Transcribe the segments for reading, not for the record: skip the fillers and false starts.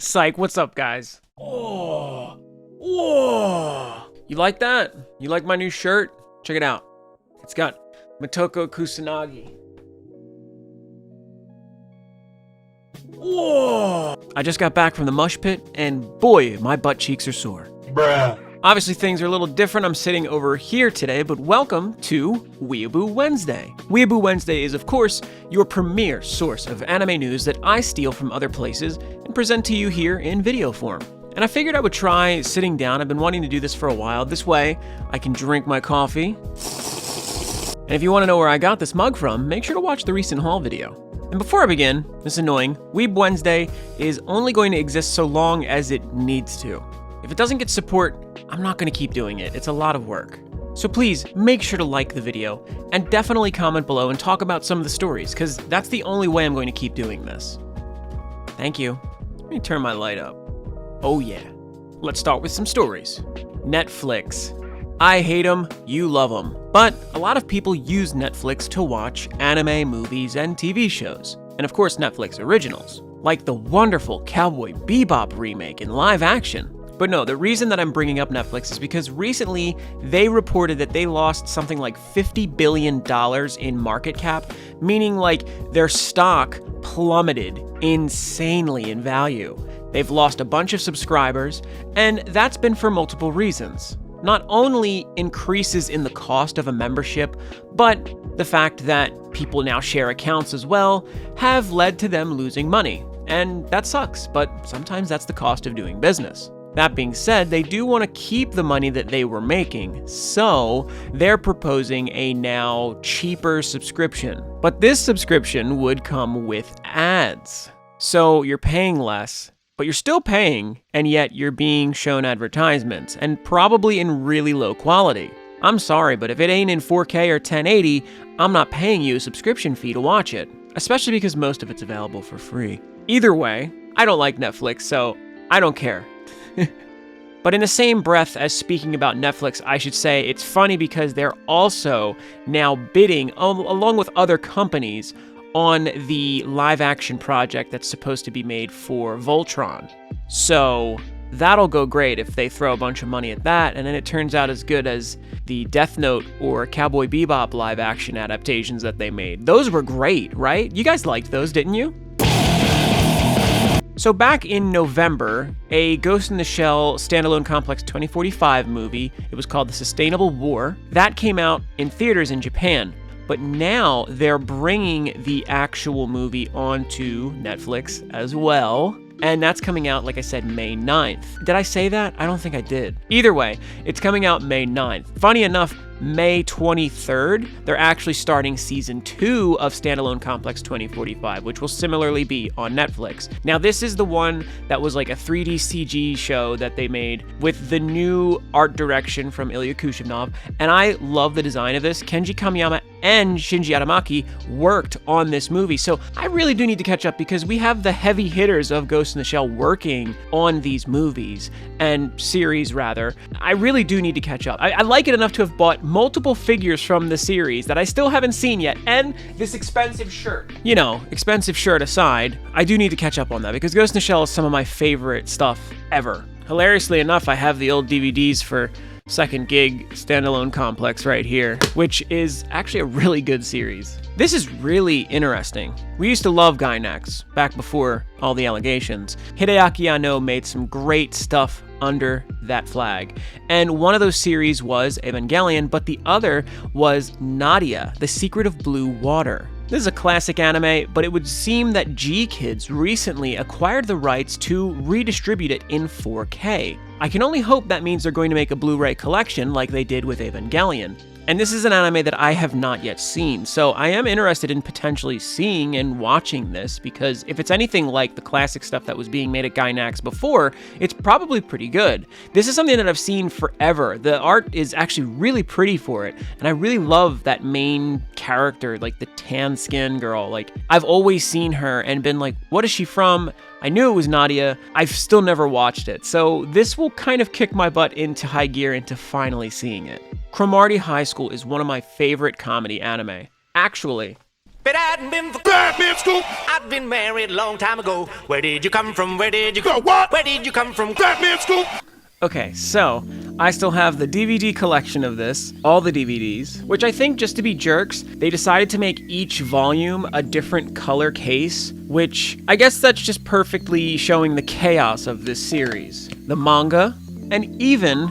Psych, what's up, guys? Oh, whoa. You like that? You like my new shirt? Check it out. It's got Motoko Kusanagi. Whoa. I just got back from the mush pit, and boy, my butt cheeks are sore. Bruh. Obviously, things are a little different. I'm sitting over here today, but welcome to Weeaboo Wednesday. Weeaboo Wednesday is, of course, your premier source of anime news that I steal from other places and present to you here in video form. And I figured I would try sitting down. I've been wanting to do this for a while. This way, I can drink my coffee. And if you want to know where I got this mug from, make sure to watch the recent haul video. And before I begin, this is annoying, Weeb Wednesday is only going to exist so long as it needs to. If it doesn't get support, I'm not going to keep doing it. It's a lot of work. So please make sure to like the video and definitely comment below and talk about some of the stories, because that's the only way I'm going to keep doing this. Thank you. Let me turn my light up. Oh yeah. Let's start with some stories. Netflix. I hate them, you love them. But a lot of people use Netflix to watch anime, movies, and TV shows. And of course Netflix originals, like the wonderful Cowboy Bebop remake in live action. But no, the reason that I'm bringing up Netflix is because recently they reported that they lost something like $50 billion in market cap, meaning like their stock plummeted insanely in value. They've lost a bunch of subscribers, and that's been for multiple reasons. Not only increases in the cost of a membership, but the fact that people now share accounts as well have led to them losing money. And that sucks, but sometimes that's the cost of doing business. That being said, they do want to keep the money that they were making, so they're proposing a now cheaper subscription. But this subscription would come with ads. So you're paying less, but you're still paying, and yet you're being shown advertisements, and probably in really low quality. I'm sorry, but if it ain't in 4K or 1080, I'm not paying you a subscription fee to watch it, especially because most of it's available for free. Either way, I don't like Netflix, so I don't care. But in the same breath as speaking about Netflix, I should say it's funny because they're also now bidding, along with other companies, on the live-action project that's supposed to be made for Voltron. So that'll go great if they throw a bunch of money at that, and then it turns out as good as the Death Note or Cowboy Bebop live-action adaptations that they made. Those were great, right? You guys liked those, didn't you? So back in November, a Ghost in the Shell standalone Complex 2045 movie, it was called The Sustainable War, that came out in theaters in Japan. But now they're bringing the actual movie onto Netflix as well. And that's coming out, like I said, May 9th. Did I say that? I don't think I did. Either way, it's coming out May 9th. Funny enough, May 23rd, they're actually starting season 2 of Standalone Complex 2045, which will similarly be on Netflix. Now, this is the one that was like a 3D CG show that they made with the new art direction from Ilya Kushinov, and I love the design of this. Kenji Kamiyama and Shinji Aramaki worked on this movie, so I really do need to catch up because we have the heavy hitters of Ghost in the Shell working on these movies, and series rather. I really do need to catch up. I like it enough to have bought multiple figures from the series that I still haven't seen yet, and this expensive shirt. You know, expensive shirt aside, I do need to catch up on that because Ghost in the Shell is some of my favorite stuff ever. Hilariously enough, I have the old DVDs for Second Gig Standalone Complex right here, which is actually a really good series. This is really interesting. We used to love Gainax back before all the allegations. Hideaki Anno made some great stuff under that flag. And one of those series was Evangelion, but the other was Nadia, The Secret of Blue Water. This is a classic anime, but it would seem that G-Kids recently acquired the rights to redistribute it in 4K. I can only hope that means they're going to make a Blu-ray collection like they did with Evangelion. And this is an anime that I have not yet seen, so I am interested in potentially seeing and watching this, because if it's anything like the classic stuff that was being made at Gainax before, it's probably pretty good. This is something that I've seen forever. The art is actually really pretty for it, and I really love that main character, like the tan skin girl. Like, I've always seen her and been like, what is she from? I knew it was Nadia. I've still never watched it, so this will kind of kick my butt into high gear into finally seeing it. Cromartie High School is one of my favorite comedy anime. Actually, it hadn't been for Batman Scoop, I'd been married a long time ago. Where did you come from? Where did you go? What? Where did you come from? Batman Scoop. Okay, so I still have the DVD collection of this, all the DVDs, which I think, just to be jerks, they decided to make each volume a different color case, which I guess that's just perfectly showing the chaos of this series. The manga, and even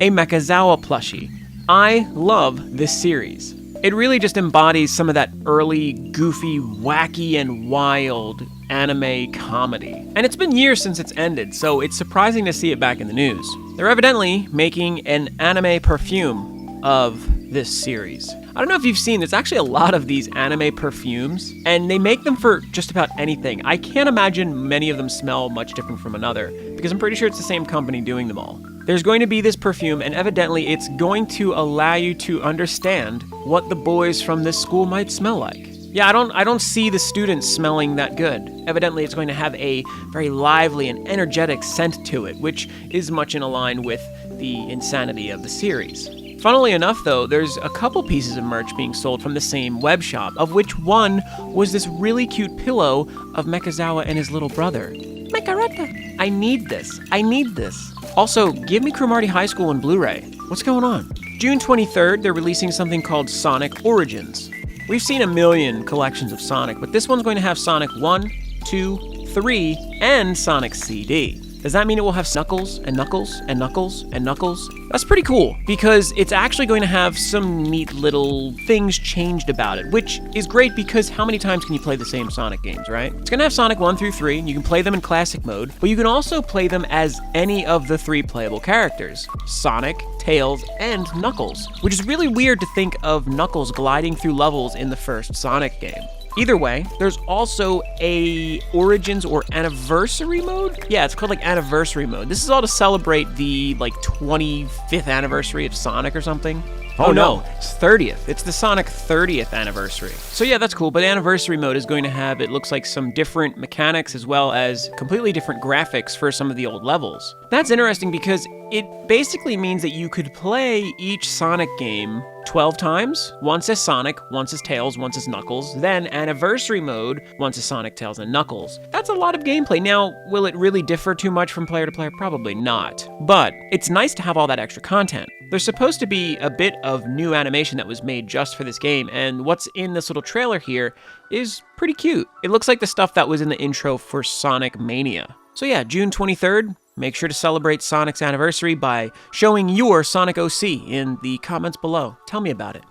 a Nakagawa plushie. I love this series. It really just embodies some of that early, goofy, wacky, and wild anime comedy. And it's been years since it's ended, so it's surprising to see it back in the news. They're evidently making an anime perfume of this series. I don't know if you've seen, there's actually a lot of these anime perfumes, and they make them for just about anything. I can't imagine many of them smell much different from another, because I'm pretty sure it's the same company doing them all. There's going to be this perfume, and evidently it's going to allow you to understand what the boys from this school might smell like. Yeah, I don't see the students smelling that good. Evidently it's going to have a very lively and energetic scent to it, which is much in line with the insanity of the series. Funnily enough, though, there's a couple pieces of merch being sold from the same web shop, of which one was this really cute pillow of Nakagawa and his little brother. Makareta! I need this. I need this. Also, give me Cromartie High School on Blu-ray. What's going on? June 23rd, they're releasing something called Sonic Origins. We've seen a million collections of Sonic, but this one's going to have Sonic 1, 2, 3, and Sonic CD. Does that mean it will have Knuckles and Knuckles and Knuckles and Knuckles? That's pretty cool, because it's actually going to have some neat little things changed about it, which is great because how many times can you play the same Sonic games, right? It's going to have Sonic 1 through 3, and you can play them in classic mode, but you can also play them as any of the 3 playable characters: Sonic, Tails, and Knuckles, which is really weird to think of Knuckles gliding through levels in the first Sonic game. Either way, there's also a Origins or Anniversary mode? Yeah, it's called like Anniversary mode. This is all to celebrate the 25th anniversary of Sonic or something. Oh no, it's 30th. It's the Sonic 30th anniversary. So yeah, that's cool, but Anniversary mode is going to have, it looks like, some different mechanics as well as completely different graphics for some of the old levels. That's interesting because it basically means that you could play each Sonic game 12 times, once as Sonic, once as Tails, once as Knuckles, then Anniversary mode, once as Sonic, Tails, and Knuckles. That's a lot of gameplay. Now, will it really differ too much from player to player? Probably not. But it's nice to have all that extra content. There's supposed to be a bit of new animation that was made just for this game, and what's in this little trailer here is pretty cute. It looks like the stuff that was in the intro for Sonic Mania. So yeah, June 23rd, make sure to celebrate Sonic's anniversary by showing your Sonic OC in the comments below. Tell me about it.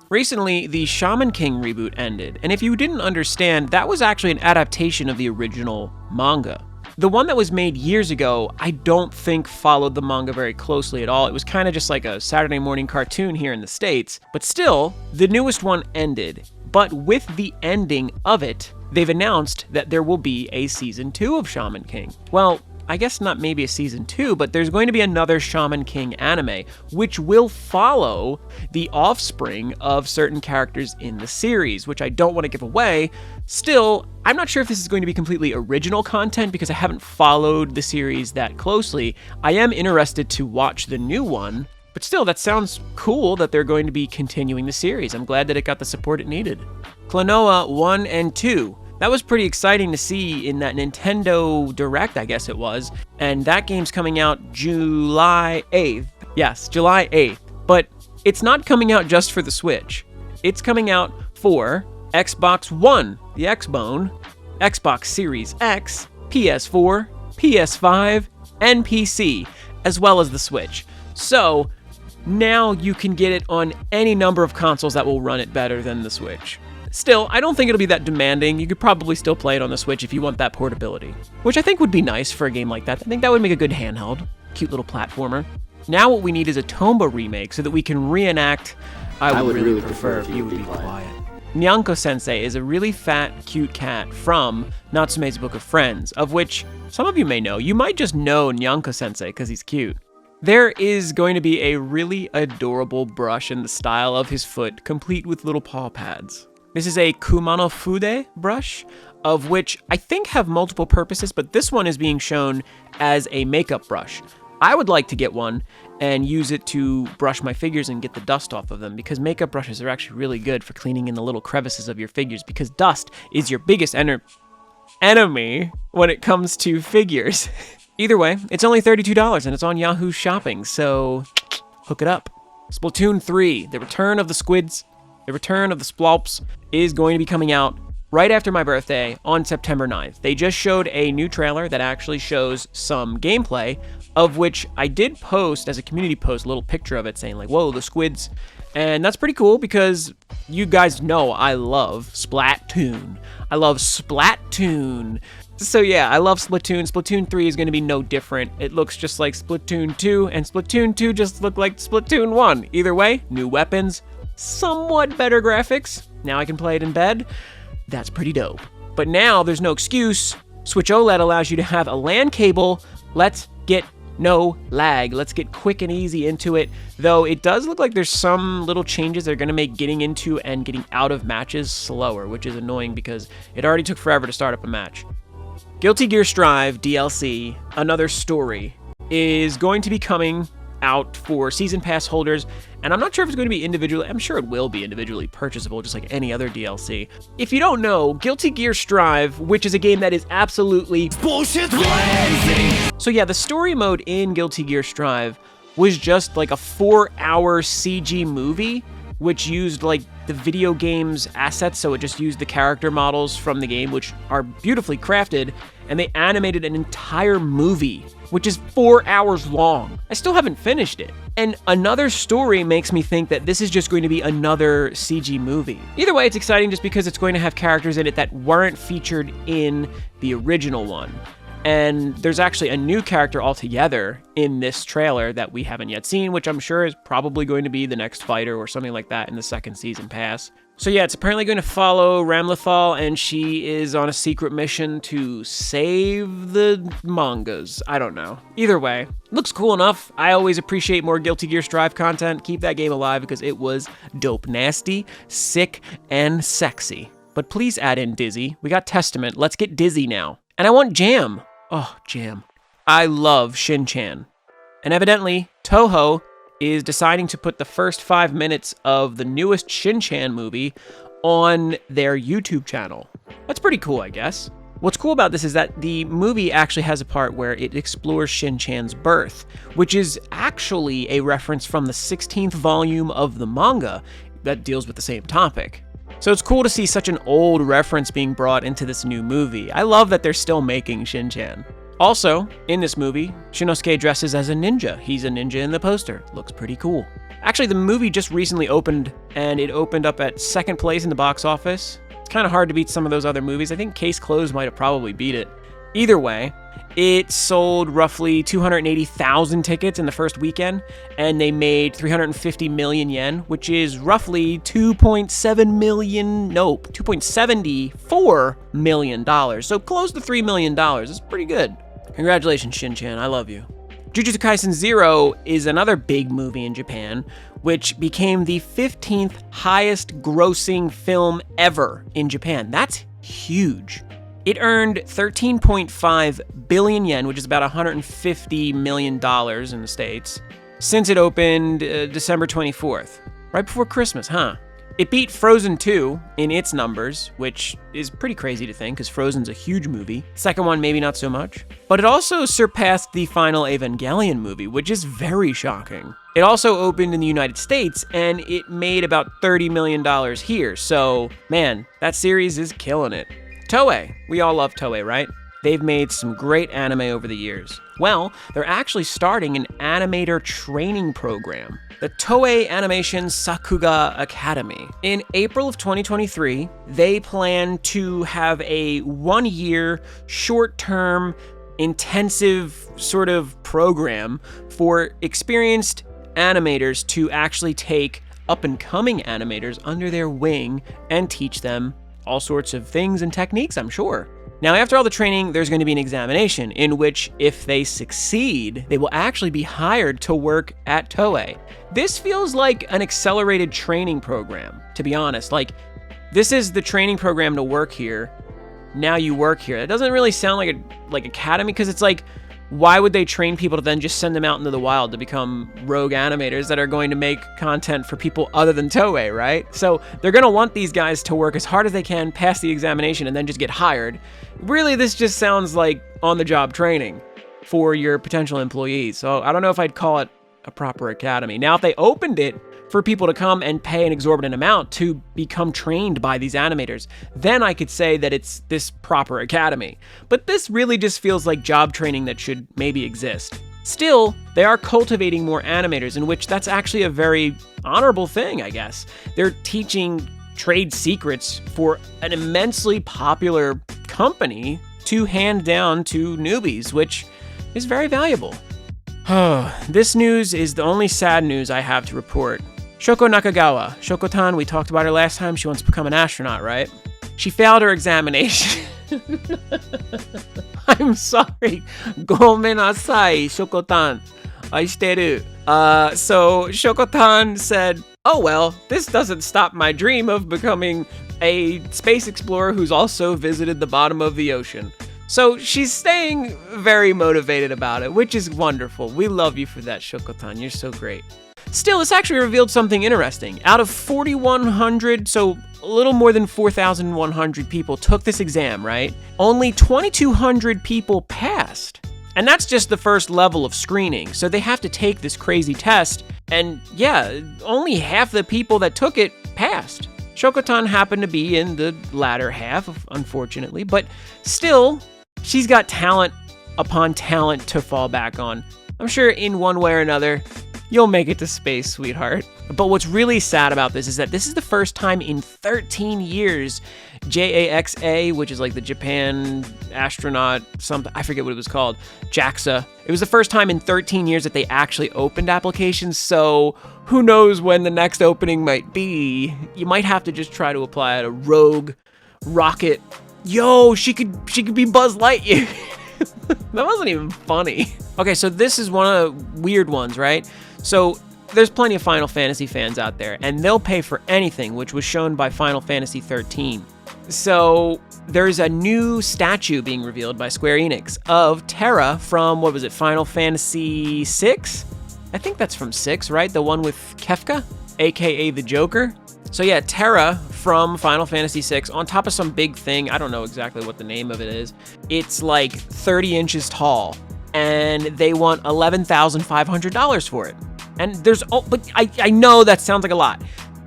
Recently, the Shaman King reboot ended, and if you didn't understand, that was actually an adaptation of the original manga. The one that was made years ago, I don't think followed the manga very closely at all. It was kind of just like a Saturday morning cartoon here in the States. But still, the newest one ended. But with the ending of it, they've announced that there will be a season 2 of Shaman King. Well, I guess not maybe a season 2, but there's going to be another Shaman King anime, which will follow the offspring of certain characters in the series, which I don't want to give away. Still, I'm not sure if this is going to be completely original content because I haven't followed the series that closely. I am interested to watch the new one, but still, that sounds cool that they're going to be continuing the series. I'm glad that it got the support it needed. Klonoa 1 and 2. That was pretty exciting to see in that Nintendo Direct, I guess it was. And that game's coming out July 8th. Yes, July 8th. But it's not coming out just for the Switch. It's coming out for Xbox One, the X-Bone, Xbox Series X, PS4, PS5, and PC, as well as the Switch. So now you can get it on any number of consoles that will run it better than the Switch. Still, I don't think it'll be that demanding. You could probably still play it on the Switch if you want that portability, which I think would be nice for a game like that. I think that would make a good handheld. Cute little platformer. Now what we need is a Tomba remake so that we can reenact I would really prefer if you would be quiet. Nyanko Sensei is a really fat, cute cat from Natsume's Book of Friends, of which some of you may know. You might just know Nyanko Sensei because he's cute. There is going to be a really adorable brush in the style of his foot, complete with little paw pads. This is a Kumano Fude brush, of which I think have multiple purposes, but this one is being shown as a makeup brush. I would like to get one and use it to brush my figures and get the dust off of them, because makeup brushes are actually really good for cleaning in the little crevices of your figures, because dust is your biggest enemy when it comes to figures. Either way, it's only $32 and it's on Yahoo Shopping, so hook it up. Splatoon 3, the return of the squids, the return of the splolps, is going to be coming out right after my birthday on September 9th. They just showed a new trailer that actually shows some gameplay, of which I did post as a community post a little picture of it saying like, whoa, the squids. And that's pretty cool because you guys know I love Splatoon. I love Splatoon. So yeah, I love Splatoon. Splatoon 3 is going to be no different. It looks just like Splatoon 2, and Splatoon 2 just looked like Splatoon 1. Either way, new weapons, somewhat better graphics. Now I can play it in bed. That's pretty dope. But now there's no excuse. Switch OLED allows you to have a LAN cable. Let's get no lag. Let's get quick and easy into it. Though it does look like there's some little changes that are going to make getting into and getting out of matches slower, which is annoying because it already took forever to start up a match. Guilty Gear Strive DLC, another story, is going to be coming out for season pass holders, and I'm not sure if it's going to be individually, I'm sure it will be individually purchasable, just like any other DLC. If you don't know, Guilty Gear Strive, which is a game that is absolutely bullshit lazy. So yeah, the story mode in Guilty Gear Strive was just like a 4-hour CG movie, which used like the video game's assets, so it just used the character models from the game, which are beautifully crafted, and they animated an entire movie, which is 4 hours long. I still haven't finished it. And another story makes me think that this is just going to be another CG movie. Either way, it's exciting just because it's going to have characters in it that weren't featured in the original one. And there's actually a new character altogether in this trailer that we haven't yet seen, which I'm sure is probably going to be the next fighter or something like that in the second season pass. So yeah, it's apparently going to follow Ramlethal, and she is on a secret mission to save the mangas. I don't know. Either way, looks cool enough. I always appreciate more Guilty Gear Strive content. Keep that game alive because it was dope nasty, sick, and sexy. But please add in Dizzy. We got Testament. Let's get Dizzy now. And I want Jam. Oh, Jam. I love Shinchan. And evidently, Toho is deciding to put the first 5 minutes of the newest Shinchan movie on their YouTube channel. That's pretty cool, I guess. What's cool about this is that the movie actually has a part where it explores Shinchan's birth, which is actually a reference from the 16th volume of the manga that deals with the same topic. So it's cool to see such an old reference being brought into this new movie. I love that they're still making Shinchan. Also, in this movie, Shinosuke dresses as a ninja. He's a ninja in the poster. Looks pretty cool. Actually, the movie just recently opened, and it opened up at second place in the box office. It's kind of hard to beat some of those other movies. I think Case Closed might have probably beat it. Either way, it sold roughly 280,000 tickets in the first weekend, and they made 350 million yen, which is roughly $2.74 million. So close to $3 million. It's pretty good. Congratulations, Shinchan. I love you. Jujutsu Kaisen 0 is another big movie in Japan, which became the 15th highest grossing film ever in Japan. That's huge. It earned 13.5 billion yen, which is about $150 million in the States, since it opened December 24th, right before Christmas, huh? It beat Frozen 2 in its numbers, which is pretty crazy to think, because Frozen's a huge movie. Second one, maybe not so much. But it also surpassed the final Evangelion movie, which is very shocking. It also opened in the United States, and it made about $30 million here. So, man, that series is killing it. Toei. We all love Toei, right? They've made some great anime over the years. Well, they're actually starting an animator training program, the Toei Animation Sakuga Academy. In April of 2023, they plan to have a 1-year, short-term, intensive sort of program for experienced animators to actually take up-and-coming animators under their wing and teach them all sorts of things and techniques, I'm sure. Now, after all the training, there's going to be an examination in which, if they succeed, they will actually be hired to work at Toei. This feels like an accelerated training program, to be honest. Like, this is the training program to work here. Now you work here. It doesn't really sound like academy, because it's like, why would they train people to then just send them out into the wild to become rogue animators that are going to make content for people other than Toei, right? So they're going to want these guys to work as hard as they can, pass the examination, and then just get hired. Really, this just sounds like on-the-job training for your potential employees. So I don't know if I'd call it a proper academy. Now, if they opened it for people to come and pay an exorbitant amount to become trained by these animators, then I could say that it's this proper academy. But this really just feels like job training that should maybe exist. Still, they are cultivating more animators, in which that's actually a very honorable thing, I guess. They're teaching trade secrets for an immensely popular company to hand down to newbies, which is very valuable. This news is the only sad news I have to report. Shoko Nakagawa. Shoko-tan, we talked about her last time. She wants to become an astronaut, right? She failed her examination. I'm sorry. Gomenasai, Shoko-tan. Aishiteru. So Shoko-tan said, oh well, this doesn't stop my dream of becoming a space explorer who's also visited the bottom of the ocean. So she's staying very motivated about it, which is wonderful. We love you for that, Shoko-tan. You're so great. Still, this actually revealed something interesting. Out of 4,100, so a little more than 4,100 people took this exam, right? Only 2,200 people passed. And that's just the first level of screening. So they have to take this crazy test. And yeah, only half the people that took it passed. Shoko-tan happened to be in the latter half, unfortunately. But still, she's got talent upon talent to fall back on. I'm sure in one way or another, you'll make it to space, sweetheart. But what's really sad about this is that this is the first time in 13 years JAXA, which is like the Japan astronaut something, I forget what it was called, JAXA. It was the first time in 13 years that they actually opened applications, so who knows when the next opening might be. You might have to just try to apply at a rogue rocket. Yo, she could be Buzz Lightyear. That wasn't even funny. Okay, so this is one of the weird ones, right? So there's plenty of Final Fantasy fans out there, and they'll pay for anything, which was shown by Final Fantasy 13. So there's a new statue being revealed by Square Enix of Terra from, what was it, Final Fantasy 6? I think that's from 6, right? The one with Kefka, aka the Joker. So yeah, Terra from Final Fantasy 6 on top of some big thing. I don't know exactly what the name of it is. It's like 30 inches tall, and they want $11,500 for it. And but I know that sounds like a lot.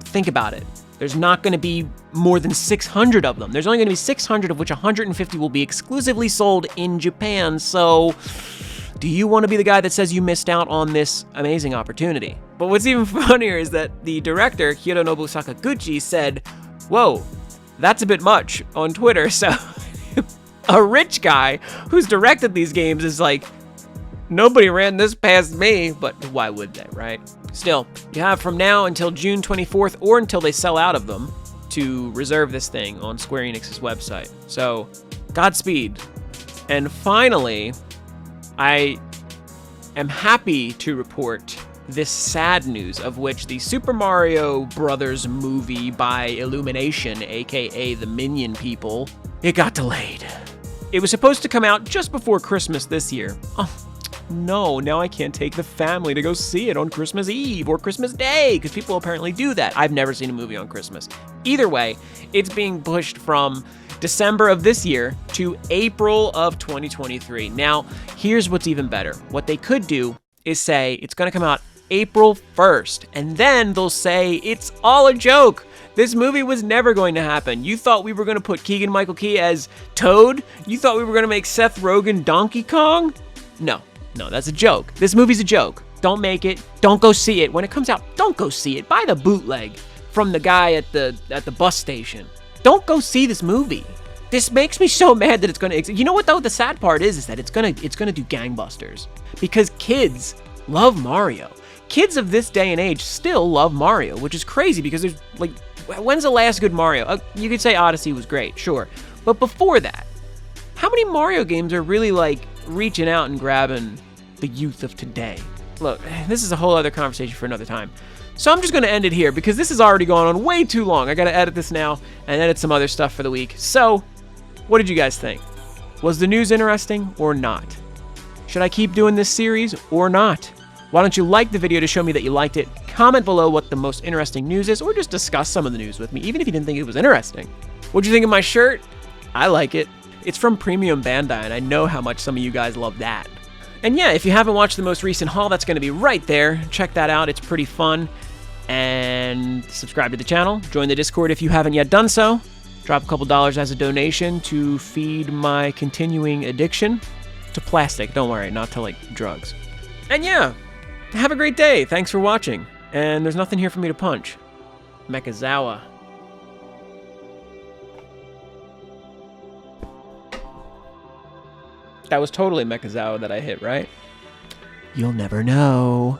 Think about it. There's not going to be more than 600 of them. There's only going to be 600, of which 150 will be exclusively sold in Japan. So do you want to be the guy that says you missed out on this amazing opportunity? But what's even funnier is that the director, Hironobu Sakaguchi, said, whoa, that's a bit much on Twitter. So a rich guy who's directed these games is like, nobody ran this past me, but why would they, right? Still, you have from now until June 24th or until they sell out of them to reserve this thing on Square Enix's website. So, Godspeed. And finally, I am happy to report this sad news, of which the Super Mario Brothers movie by Illumination, aka the Minion people, it got delayed. It was supposed to come out just before Christmas this year. Oh, no, now I can't take the family to go see it on Christmas Eve or Christmas Day, because people apparently do that. I've never seen a movie on Christmas. Either way, it's being pushed from December of this year to April of 2023. Now, here's what's even better. What they could do is say it's going to come out April 1st, and then they'll say it's all a joke. This movie was never going to happen. You thought we were going to put Keegan-Michael Key as Toad? You thought we were going to make Seth Rogen Donkey Kong? No, that's a joke. This movie's a joke. Don't make it. Don't go see it. When it comes out, don't go see it. Buy the bootleg from the guy at the bus station. Don't go see this movie. This makes me so mad that it's going to... You know what, though? The sad part is that it's going to do gangbusters. Because kids love Mario. Kids of this day and age still love Mario, which is crazy because there's, like... When's the last good Mario? You could say Odyssey was great, sure. But before that, how many Mario games are really, like, reaching out and grabbing the youth of today? Look, this is a whole other conversation for another time. So I'm just going to end it here because this has already gone on way too long. I got to edit this now and edit some other stuff for the week. So, what did you guys think? Was the news interesting or not? Should I keep doing this series or not? Why don't you like the video to show me that you liked it? Comment below what the most interesting news is, or just discuss some of the news with me, even if you didn't think it was interesting. What'd you think of my shirt? I like it. It's from Premium Bandai, and I know how much some of you guys love that. And yeah, if you haven't watched the most recent haul, that's going to be right there. Check that out. It's pretty fun. And subscribe to the channel. Join the Discord if you haven't yet done so. Drop a couple dollars as a donation to feed my continuing addiction to plastic. Don't worry, not to, like, drugs. And yeah, have a great day. Thanks for watching. And there's nothing here for me to punch. Mechazawa. That was totally Mechazawa that I hit, right? You'll never know.